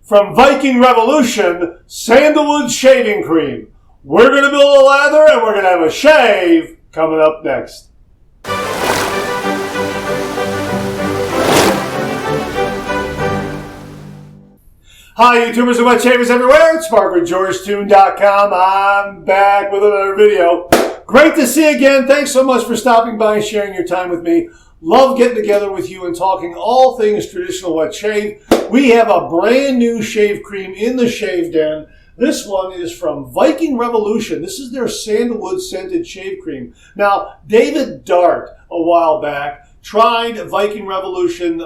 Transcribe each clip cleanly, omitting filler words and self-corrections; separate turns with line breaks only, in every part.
from Viking Revolution, Sandalwood Shaving Cream. We're going to build a lather and we're going to have a shave coming up next. Hi YouTubers and wet shavers everywhere, it's Mark with GeorgeToon.com. I'm back with another video. Great to see you again. Thanks so much for stopping by and sharing your time with me. Love getting together with you and talking all things traditional wet shave. We have a brand new shave cream in the shave den. This one is from Viking Revolution. This is their sandalwood scented shave cream. Now, David Dart, a while back, tried Viking Revolution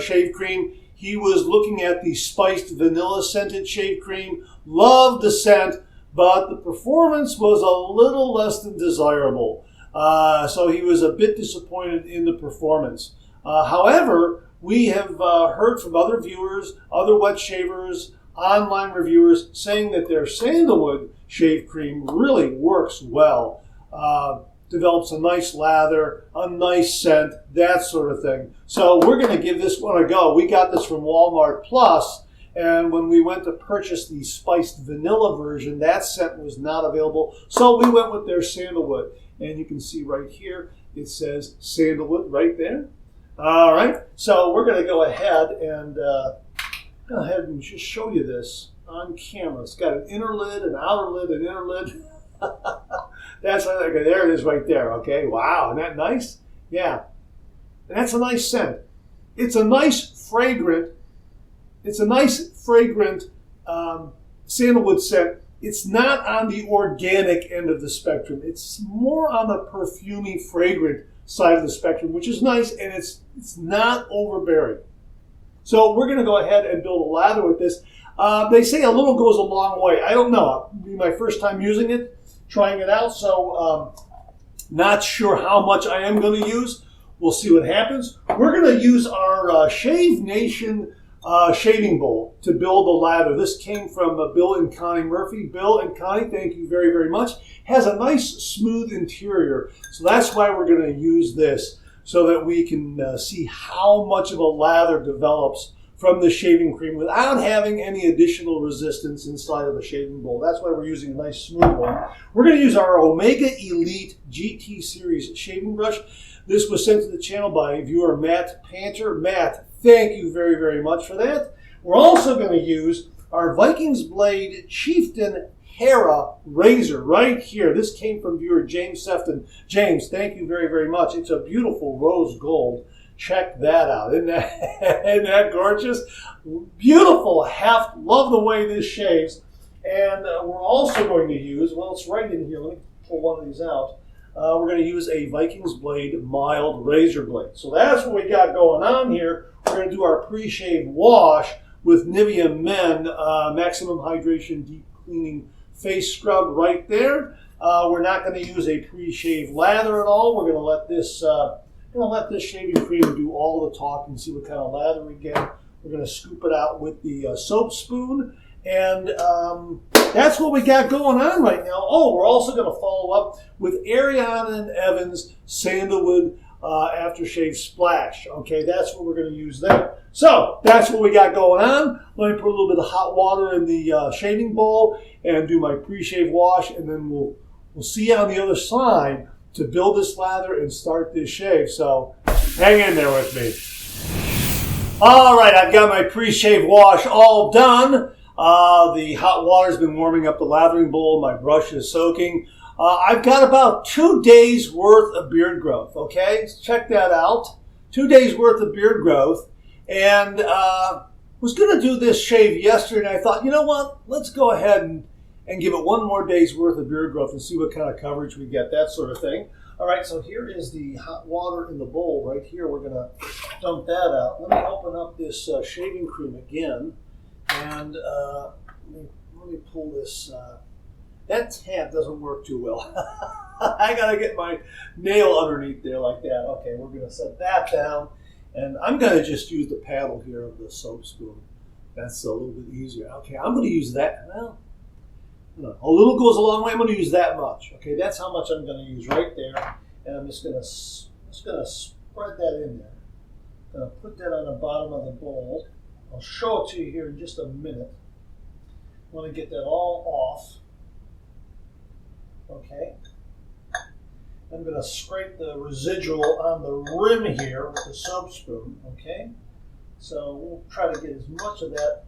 shave cream. He was looking at the spiced vanilla scented shave cream, loved the scent, but the performance was a little less than desirable. So he was a bit disappointed in the performance. However, we have heard from other viewers, other wet shavers, online reviewers saying that their sandalwood shave cream really works well. Develops a nice lather, a nice scent, that sort of thing. So we're going to give this one a go. We got this from Walmart Plus, and when we went to purchase the spiced vanilla version, that scent was not available. So we went with their sandalwood. And you can see right here, it says sandalwood right there. All right, so we're going to go ahead and just show you this on camera. It's got an inner lid, an outer lid, an inner lid. That's okay. There it is right there. Okay. Wow. Isn't that nice? Yeah. And that's a nice scent. It's a nice fragrant. It's a nice fragrant sandalwood scent. It's not on the organic end of the spectrum. It's more on the perfumey, fragrant side of the spectrum, which is nice, and it's not overbearing. So we're going to go ahead and build a lather with this. They say a little goes a long way. I don't know. It'll be my first time using it, trying it out, so not sure how much I am going to use. We'll see what happens. We're going to use our Shave Nation shaving bowl to build the lather. This came from Bill and Connie Murphy. Bill and Connie, thank you very, very much. Has a nice smooth interior, so that's why we're going to use this so that we can see how much of a lather develops from the shaving cream without having any additional resistance inside of the shaving bowl. That's why we're using a nice smooth one. We're going to use our Omega Elite GT Series shaving brush. This was sent to the channel by viewer Matt Panter. Matt, thank you very, very much for that. We're also going to use our Viking's Blade Chieftain Hera razor right here. This came from viewer James Sefton. James, thank you very, very much. It's a beautiful rose gold. Check that out. Isn't that gorgeous? Beautiful heft. Love the way this shaves. And we're also going to use, well, it's right in here. Let me pull one of these out. We're going to use a Viking's Blade mild razor blade. So that's what we got going on here. We're going to do our pre-shave wash with Nivea Men Maximum Hydration Deep Cleaning Face Scrub right there. We're not going to use a pre-shave lather at all. We're going to let this shaving cream do all the talking, see what kind of lather we get. We're going to scoop it out with the soap spoon. And that's what we got going on right now. Oh, we're also going to follow up with Ariana and Evans Sandalwood Aftershave Splash. Okay, that's what we're going to use there. So that's what we got going on. Let me put a little bit of hot water in the shaving bowl and do my pre-shave wash, and then we'll see you on the other side to build this lather and start this shave. So hang in there with me. All right, I've got my pre-shave wash all done. The hot water's been warming up the lathering bowl. My brush is soaking. I've got about 2 days worth of beard growth. Okay, check that out. 2 days worth of beard growth. And was going to do this shave yesterday, and I thought, you know what? Let's go ahead and give it 1 more day's worth of beard growth and see what kind of coverage we get, that sort of thing. All right, so here is the hot water in the bowl right here. We're going to dump that out. Let me open up this shaving cream again. And let me pull this. That tab doesn't work too well. I got to get my nail underneath there like that. Okay, we're going to set that down. And I'm going to just use the paddle here of the soap spoon. That's a little bit easier. Okay, I'm going to use that. Well, a little goes a long way. I'm going to use that much. Okay, that's how much I'm going to use right there. And I'm just going to spread that in there. I'm going to put that on the bottom of the bowl. I'll show it to you here in just a minute. I want to get that all off. Okay. I'm going to scrape the residual on the rim here with the soap spoon. Okay. So we'll try to get as much of that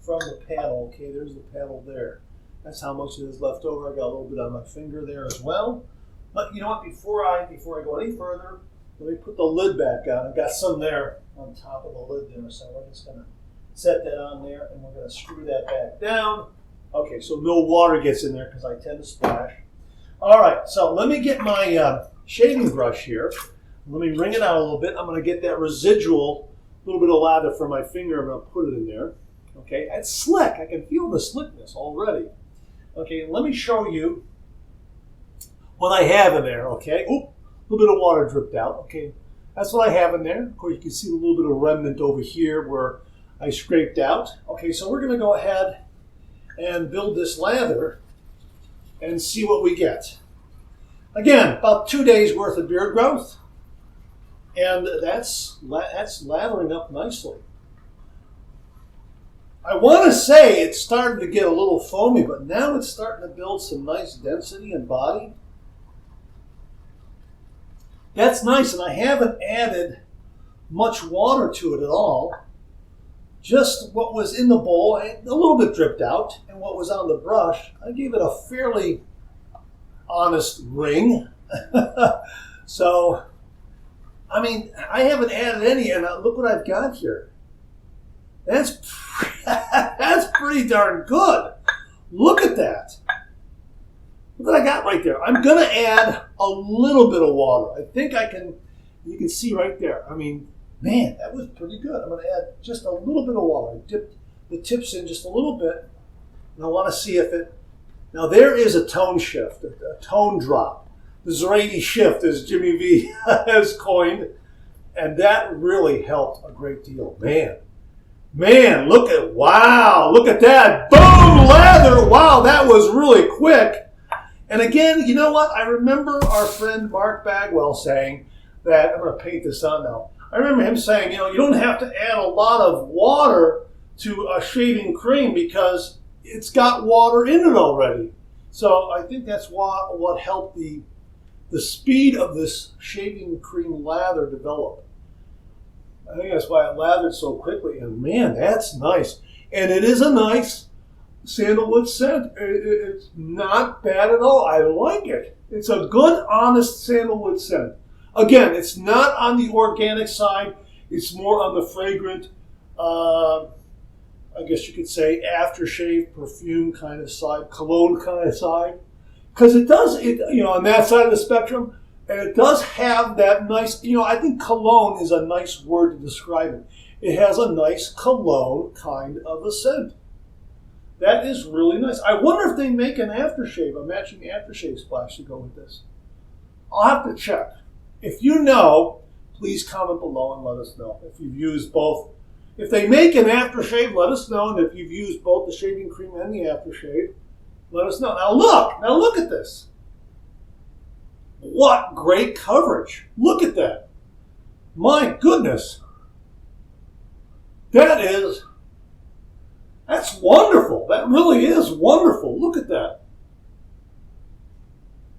from the paddle. Okay, there's the paddle there. That's how much is left over. I got a little bit on my finger there as well. But you know what? Before I go any further, let me put the lid back on. I've got some there on top of the lid there, so we're just going to set that on there, and we're going to screw that back down. Okay, so no water gets in there because I tend to splash. All right, so let me get my shaving brush here. Let me wring it out a little bit. I'm going to get that residual little bit of lather from my finger. I'm going to put it in there. Okay, it's slick. I can feel the slickness already. Okay, let me show you what I have in there. Okay, oop, a little bit of water dripped out. Okay, that's what I have in there. Of course, you can see a little bit of remnant over here where I scraped out. Okay, so we're going to go ahead and build this lather and see what we get. Again, about 2 days worth of beard growth, and that's lathering up nicely. I want to say it's starting to get a little foamy, but now it's starting to build some nice density and body. That's nice, and I haven't added much water to it at all. Just what was in the bowl, a little bit dripped out, and what was on the brush, I gave it a fairly honest wring. So, I mean, I haven't added any, and look what I've got here. That's pretty darn good. Look at that. Look what I got right there. I'm going to add a little bit of water. I think I can, you can see right there. I mean, man, that was pretty good. I'm going to add just a little bit of water. I dipped the tips in just a little bit, and I want to see if it, now there is a tone shift, a tone drop. The Zerati shift, as Jimmy V has coined, and that really helped a great deal. Man, look at that. Boom, lather. Wow, that was really quick. And again, you know what? I remember our friend Mark Bagwell saying that, I'm going to paint this on now. I remember him saying, you know, you don't have to add a lot of water to a shaving cream because it's got water in it already. So I think that's what helped the speed of this shaving cream lather develop. I think that's why it lathered so quickly. And man, that's nice. And it is a nice sandalwood scent. It's not bad at all. I like it. It's a good, honest sandalwood scent. Again, it's not on the organic side. It's more on the fragrant, I guess you could say, aftershave, perfume kind of side, cologne kind of side. Because it does, you know, on that side of the spectrum, and it does have that nice, you know, I think cologne is a nice word to describe it. It has a nice cologne kind of a scent. That is really nice. I wonder if they make an aftershave, a matching aftershave splash to go with this. I'll have to check. If you know, please comment below and let us know if you've used both. If they make an aftershave, let us know. And if you've used both the shaving cream and the aftershave, let us know. Now look at this. What great coverage. Look at that. My goodness. That's wonderful. That really is wonderful. Look at that.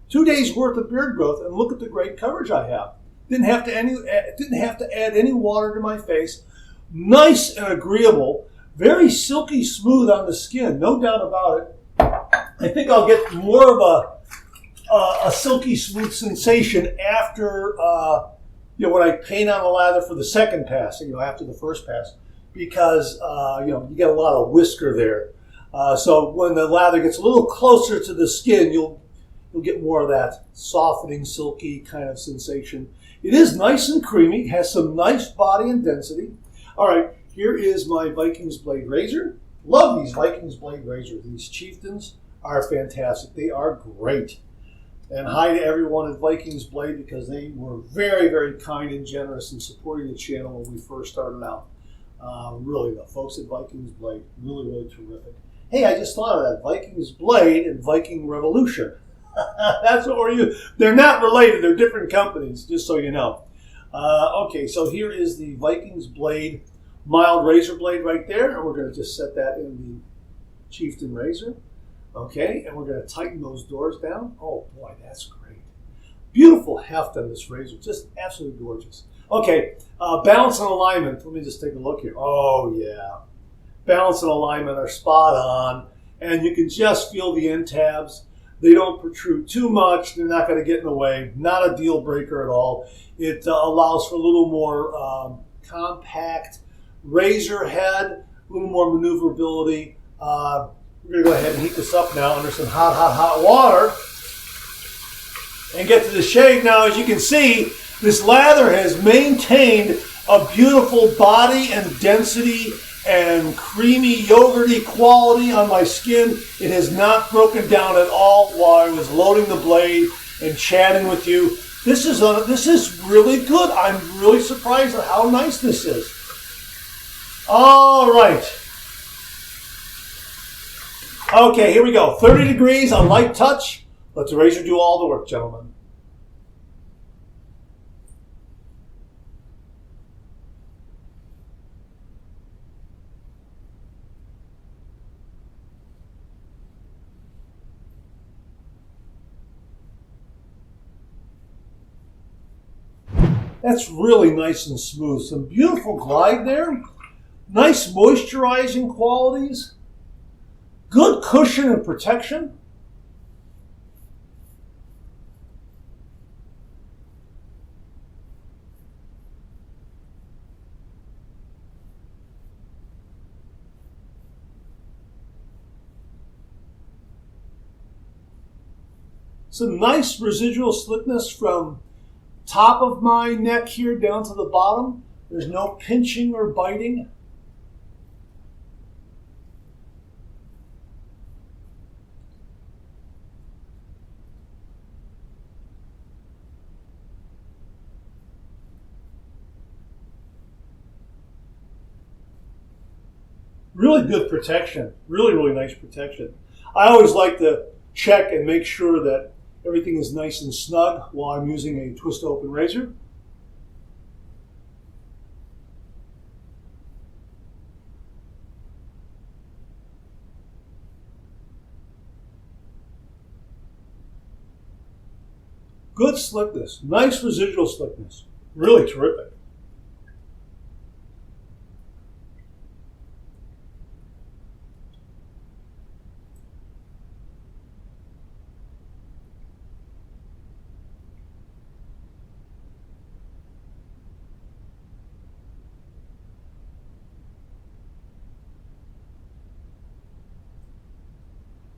2 days worth of beard growth, and look at the great coverage I have. Didn't have to add any water to my face. Nice and agreeable. Very silky smooth on the skin. No doubt about it. I think I'll get more of a silky smooth sensation after, when I paint on the lather for the second pass, after the first pass, because, you get a lot of whisker there. So when the lather gets a little closer to the skin, you'll get more of that softening, silky kind of sensation. It is nice and creamy, has some nice body and density. All right, here is my Viking's Blade Razor. Love these Viking's Blade Razors. These Chieftains are fantastic. They are great. And hi to everyone at Viking's Blade, because they were very, very kind and generous in supporting the channel when we first started out. Really, the folks at Viking's Blade, really, really terrific. Hey, I just thought of that. Viking's Blade and Viking Revolution. That's what we're using. They're not related. They're different companies, just so you know. Okay, so here is the Viking's Blade mild razor blade right there, and we're going to just set that in the Chieftain razor. Okay, and we're going to tighten those doors down. Oh boy, that's great. Beautiful heft on this razor, just absolutely gorgeous. Okay, balance and alignment. Let me just take a look here. Oh yeah, balance and alignment are spot on, and you can just feel the end tabs. They don't protrude too much. They're not going to get in the way. Not a deal breaker at all. It allows for a little more compact razor head, a little more maneuverability. We're going to go ahead and heat this up now under some hot water and get to the shave. Now, as you can see, this lather has maintained a beautiful body and density and creamy yogurty quality on my skin. It has not broken down at all while I was loading the blade and chatting with you. This is really good. I'm really surprised at how nice this is. All right. Okay, here we go. 30 degrees, a light touch. Let the razor do all the work, gentlemen. That's really nice and smooth. Some beautiful glide there. Nice moisturizing qualities. Good cushion and protection. Some nice residual slickness from top of my neck here down to the bottom. There's no pinching or biting. Really good protection. Really, really nice protection. I always like to check and make sure that everything is nice and snug while I'm using a twist open razor. Good slickness. Nice residual slickness. Really terrific.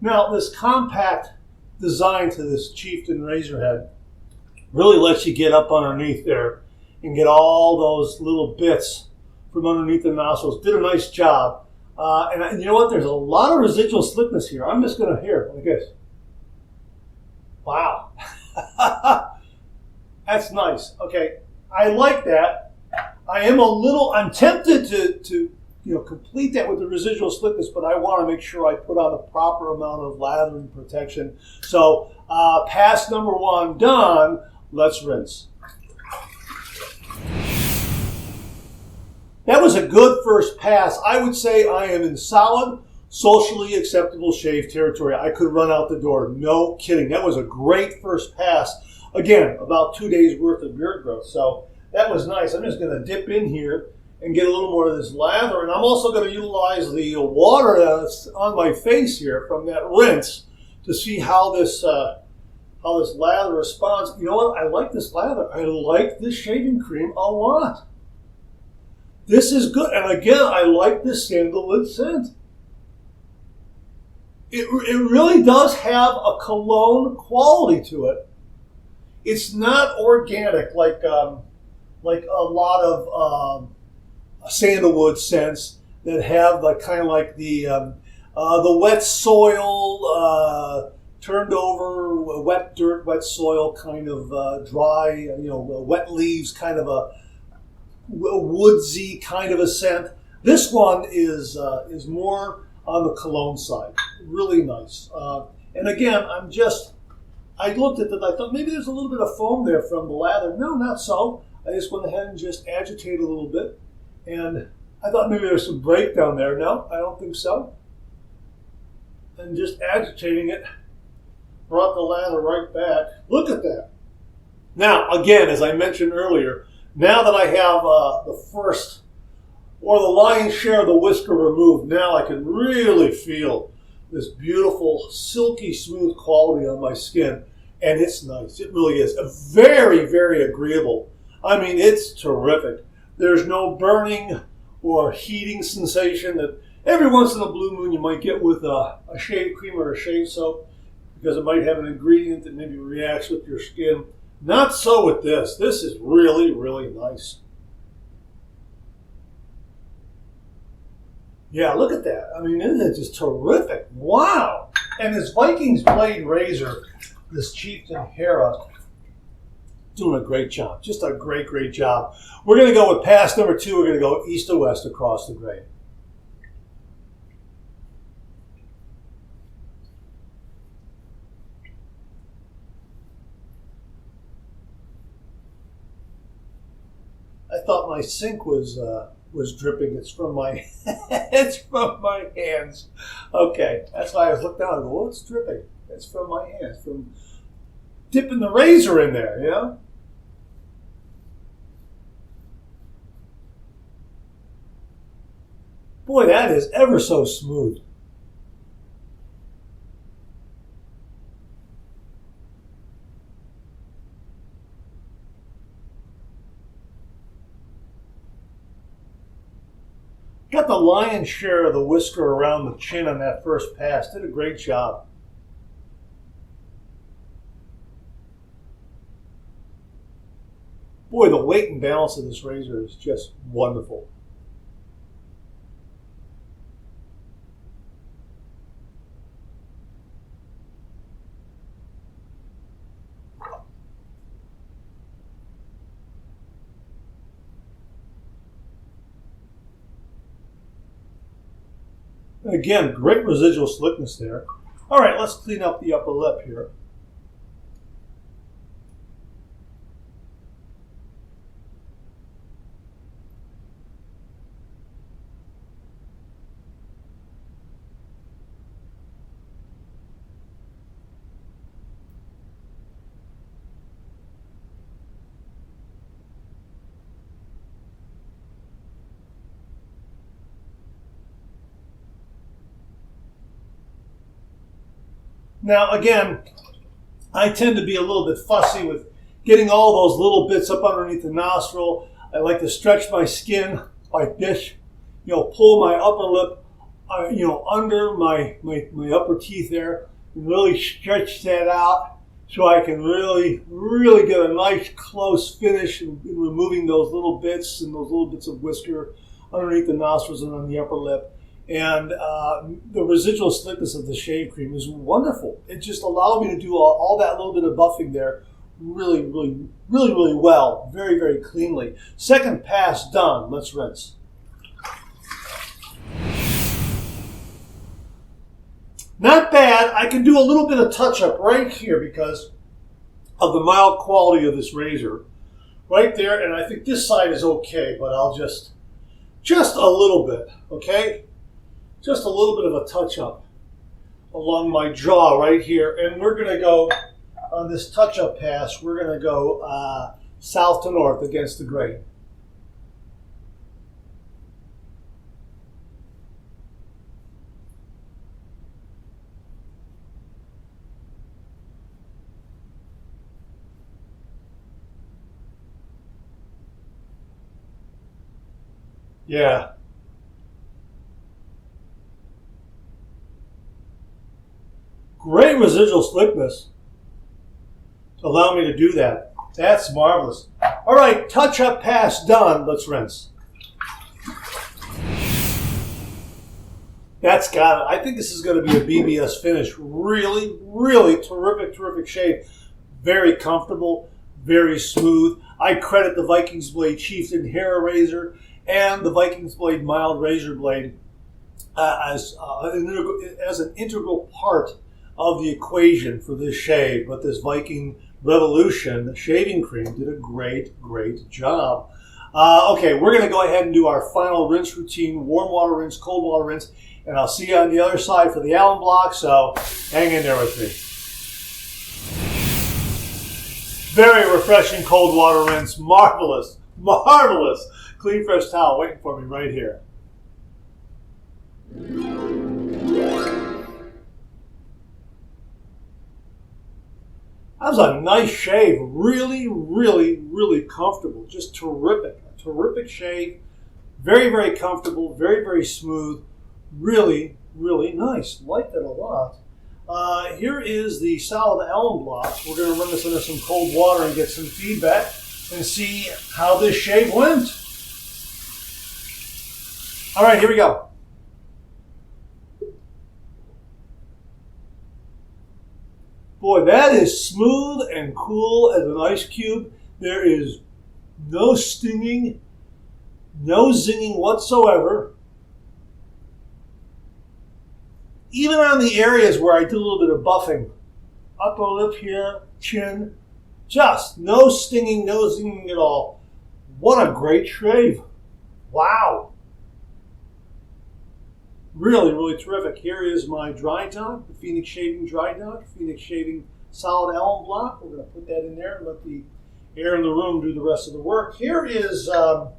Now, this compact design to this Chieftain razor head really lets you get up underneath there and get all those little bits from underneath the nostrils. Did a nice job. And you know what? There's a lot of residual slickness here. I'm just going to hear like this. Wow. That's nice. Okay. I like that. I'm tempted to complete that with the residual slickness, but I want to make sure I put on the proper amount of lathering protection. So pass number 1 done. Let's rinse. That was a good first pass. I would say I am in solid, socially acceptable shave territory. I could run out the door. No kidding. That was a great first pass. Again, about 2 days worth of beard growth. So that was nice. I'm just going to dip in here and get a little more of this lather. And I'm also going to utilize the water that's on my face here from that rinse to see how this lather responds. You know what? I like this lather. I like this shaving cream a lot. This is good. And again, I like this sandalwood scent. It really does have a cologne quality to it. It's not organic like a lot of sandalwood scents that have the wet soil, turned over wet dirt, wet soil kind of dry, wet leaves kind of a woodsy kind of a scent. This one is more on the cologne side. Really nice. And again, I looked at it, I thought maybe there's a little bit of foam there from the lather. No, not so. I just went ahead and just agitate a little bit and I thought maybe there was some breakdown there. No, I don't think so. And just agitating it brought the lather right back. Look at that. Now, again, as I mentioned earlier, now that I have the first or the lion's share of the whisker removed, now I can really feel this beautiful, silky smooth quality on my skin. And it's nice. It really is. Very, very agreeable. I mean, it's terrific. There's no burning or heating sensation that every once in a blue moon you might get with a shave cream or a shave soap, because it might have an ingredient that maybe reacts with your skin. Not so with this. This is really, really nice. Yeah, look at that. I mean, isn't it just terrific? Wow. And this Viking's blade razor, this Chieftain Hera, doing a great job. Just a great, great job. We're going to go with pass number 2. We're going to go east to west across the grain. I thought my sink was dripping. It's from my it's from my hands. Okay, that's why I was looking down and go, "Oh, it's dripping." It's from my hands, from dipping the razor in there. You know. Boy, that is ever so smooth. Got the lion's share of the whisker around the chin on that first pass. Did a great job. Boy, the weight and balance of this razor is just wonderful. Again, great residual slickness there. All right, let's clean up the upper lip here. Now, again, I tend to be a little bit fussy with getting all those little bits up underneath the nostril. I like to stretch my skin like this, pull my upper lip, under my upper teeth there, and really stretch that out so I can really, really get a nice close finish in removing those little bits and those little bits of whisker underneath the nostrils and on the upper lip. And the residual slickness of the shave cream is wonderful. It just allowed me to do all that little bit of buffing there really, really, really, really well. Very, very cleanly. Second pass done. Let's rinse. Not bad. I can do a little bit of touch-up right here because of the mild quality of this razor. Right there, and I think this side is okay, but I'll just a little bit, okay? Just a little bit of a touch-up along my jaw right here. And we're going to go, on this touch-up pass, we're going to go south to north against the grain. Yeah. Great residual slickness to allow me to do that. That's marvelous. All right, touch-up pass done. Let's rinse. That's got it. I think this is going to be a BBS finish. Really, really terrific, terrific shave. Very comfortable, very smooth. I credit the Viking's Blade Chieftain Hera razor and the Viking's Blade Mild Razor Blade as an integral part of the equation for this shave. But this Viking Revolution shaving cream did a great, great job. Okay, we're going to go ahead and do our final rinse routine, warm water rinse, cold water rinse, and I'll see you on the other side for the alum block, so hang in there with me. Very refreshing cold water rinse. Marvelous. Marvelous. Clean, fresh towel waiting for me right here. That was a nice shave. Really, really, really comfortable. Just terrific. A terrific shave. Very, very comfortable. Very, very smooth. Really, really nice. Liked it a lot. Here is the solid alum block. We're going to run this under some cold water and get some feedback and see how this shave went. All right, here we go. Boy, that is smooth and cool as an ice cube. There is no stinging, no zinging whatsoever. Even on the areas where I did a little bit of buffing, upper lip here, chin, just no stinging, no zinging at all. What a great shave. Wow. Really, really terrific. Here is my dry dock, the Phoenix Shaving Dry Dock, Phoenix Shaving Solid Alum Block. We're going to put that in there and let the air in the room do the rest of the work. Here is, I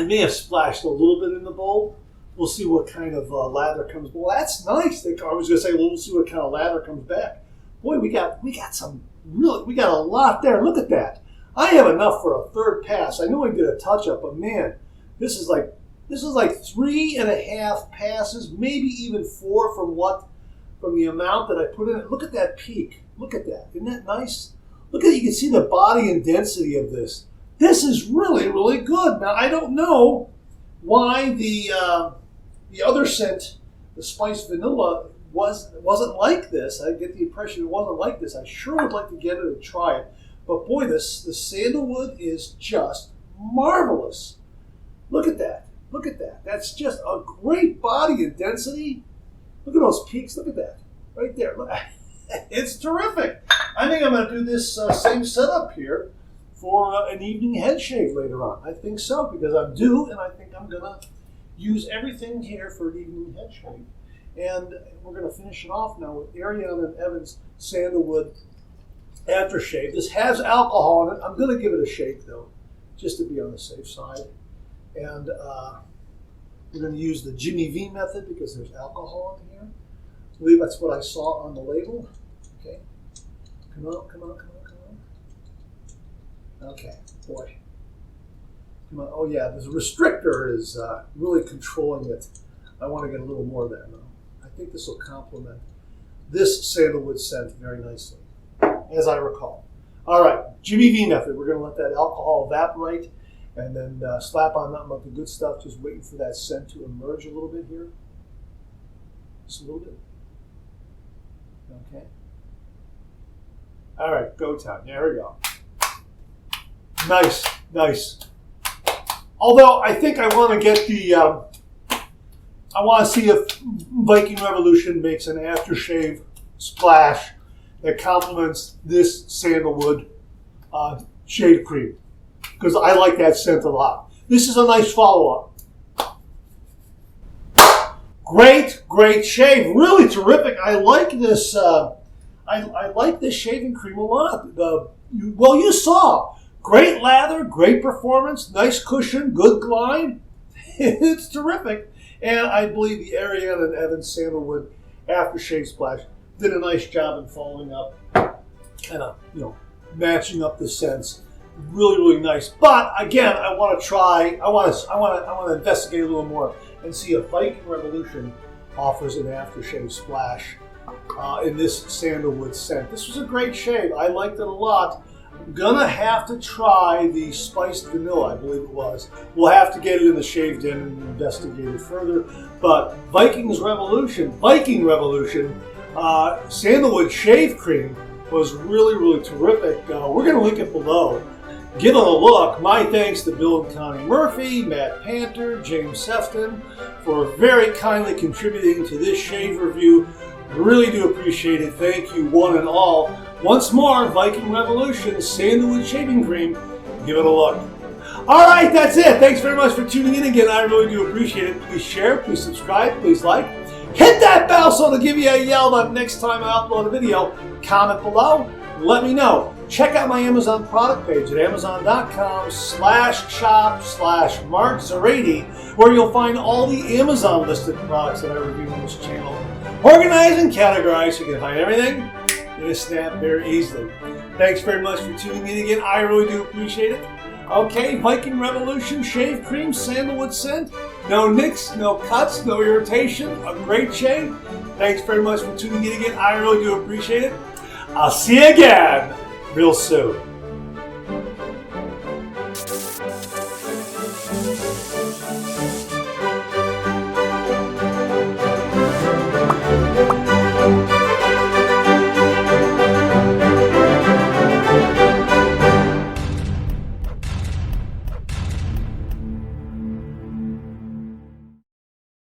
may have splashed a little bit in the bowl. We'll see what kind of lather comes. Well, that's nice. I was going to say, we'll see what kind of lather comes back. Boy, we got some really, we got a lot there. Look at that. I have enough for a third pass. I know I did a touch up, but man, this is like 3.5 passes, maybe even 4 from the amount that I put in it. Look at that peak. Look at that. Isn't that nice? Look at, you can see the body and density of this. This is really, really good. Now, I don't know why the other scent, the spiced vanilla, wasn't like this. I get the impression it wasn't like this. I sure would like to get it and try it. But boy, the sandalwood is just marvelous. Look at that. Look at that. That's just a great body and density. Look at those peaks. Look at that. Right there. Look. It's terrific. I think I'm going to do this same setup here for an evening head shave later on. I think so, because I'm due, and I think I'm going to use everything here for an evening head shave. And we're going to finish it off now with Ariana and Evan's Sandalwood aftershave. This has alcohol in it. I'm going to give it a shake, though, just to be on the safe side. And we're going to use the Jimmy V method because there's alcohol in here. I believe that's what I saw on the label. Okay. Come on, come on, come on, come on. Okay, boy. Come on. Oh, yeah, the restrictor is really controlling it. I want to get a little more of that, though. I think this will complement this sandalwood scent very nicely, as I recall. All right, Jimmy V method. We're going to let that alcohol evaporate and then slap on nothing but the good stuff, just waiting for that scent to emerge a little bit here. Just a little bit. Okay. All right, go time. There we go. Nice, nice. Although I think I want to get the, I want to see if Viking Revolution makes an aftershave splash that complements this sandalwood shave cream, because I like that scent a lot. This is a nice follow-up. Great, great shave. Really terrific. I like this. I like this shaving cream a lot. Well, you saw. Great lather, great performance, nice cushion, good glide. It's terrific. And I believe the Ariana and Evan Sandalwood aftershave splash did a nice job in following up, kind of, matching up the scents. Really, really nice. But again, I want to try. I want to investigate a little more and see if Viking Revolution offers an aftershave splash in this sandalwood scent. This was a great shave. I liked it a lot. I'm gonna have to try the spiced vanilla, I believe it was. We'll have to get it in the shave den and investigate it further. But Viking Revolution sandalwood shave cream was really, really terrific. We're gonna link it below. Give it a look. My thanks to Bill and Connie Murphy, Matt Panter, James Sefton for very kindly contributing to this shave review. I really do appreciate it. Thank you, one and all. Once more, Viking Revolution Sandalwood Shaving Cream. Give it a look. All All right, that's it. Thanks very much for tuning in again. I really do appreciate it. Please share, please subscribe, please like. Hit that bell so it'll give you a yell up next time I upload a video. Comment below. Let me know. Check out my Amazon product page at amazon.com/shop/MarkZerati, where you'll find all the Amazon listed products that I review on this channel. Organized and categorized so you can find everything in a snap very easily. Thanks very much for tuning in again. I really do appreciate it. Okay, Viking Revolution Shave Cream Sandalwood Scent. No nicks, no cuts, no irritation. A great shave. Thanks very much for tuning in again. I really do appreciate it. I'll see you again real soon.